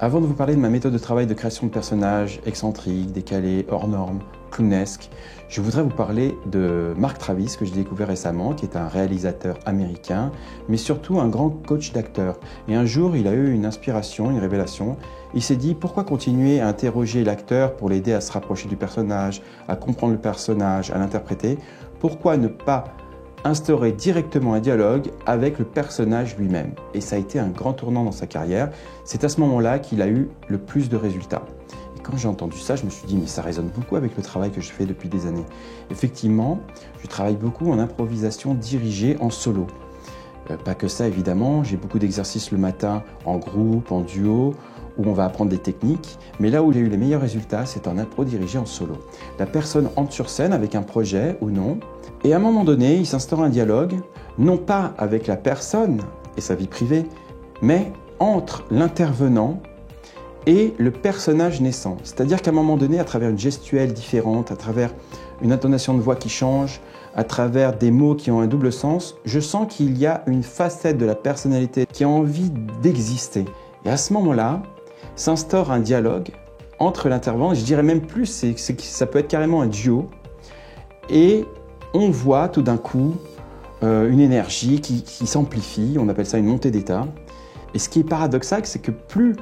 Avant de vous parler de ma méthode de travail de création de personnages excentriques, décalés, hors normes, clownesques, je voudrais vous parler de Mark Travis, que j'ai découvert récemment, qui est un réalisateur américain, mais surtout un grand coach d'acteurs. Et un jour, il a eu une inspiration, une révélation. Il s'est dit, pourquoi continuer à interroger l'acteur pour l'aider à se rapprocher du personnage, à comprendre le personnage, à l'interpréter? Pourquoi ne pas instaurer directement un dialogue avec le personnage lui-même? Et ça a été un grand tournant dans sa carrière. C'est à ce moment-là qu'il a eu le plus de résultats. Et quand j'ai entendu ça, je me suis dit, mais ça résonne beaucoup avec le travail que je fais depuis des années. Effectivement, je travaille beaucoup en improvisation dirigée en solo. Pas que ça, évidemment, j'ai beaucoup d'exercices le matin en groupe, en duo, où on va apprendre des techniques. Mais là où j'ai eu les meilleurs résultats, c'est en impro dirigé en solo. La personne entre sur scène avec un projet ou non, et à un moment donné, il s'instaure un dialogue, non pas avec la personne et sa vie privée, mais entre l'intervenant et le personnage naissant. C'est-à-dire qu'à un moment donné, à travers une gestuelle différente, à travers une intonation de voix qui change, à travers des mots qui ont un double sens, je sens qu'il y a une facette de la personnalité qui a envie d'exister. Et à ce moment-là, s'instaure un dialogue entre l'intervenant, je dirais même plus, ça peut être carrément un duo, et on voit tout d'un coup une énergie qui s'amplifie, on appelle ça une montée d'état. Et ce qui est paradoxal, c'est que plus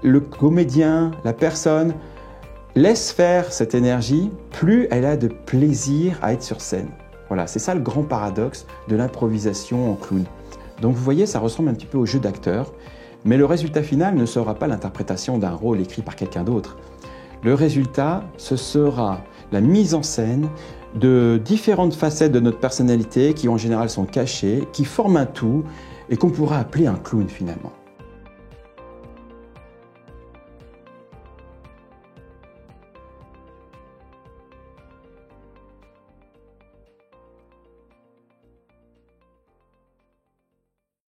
le comédien, la personne, laisse faire cette énergie, plus elle a de plaisir à être sur scène. Voilà, c'est ça le grand paradoxe de l'improvisation en clown. Donc vous voyez, ça ressemble un petit peu au jeu d'acteur, mais le résultat final ne sera pas l'interprétation d'un rôle écrit par quelqu'un d'autre. Le résultat, ce sera la mise en scène de différentes facettes de notre personnalité qui en général sont cachées, qui forment un tout et qu'on pourra appeler un clown finalement.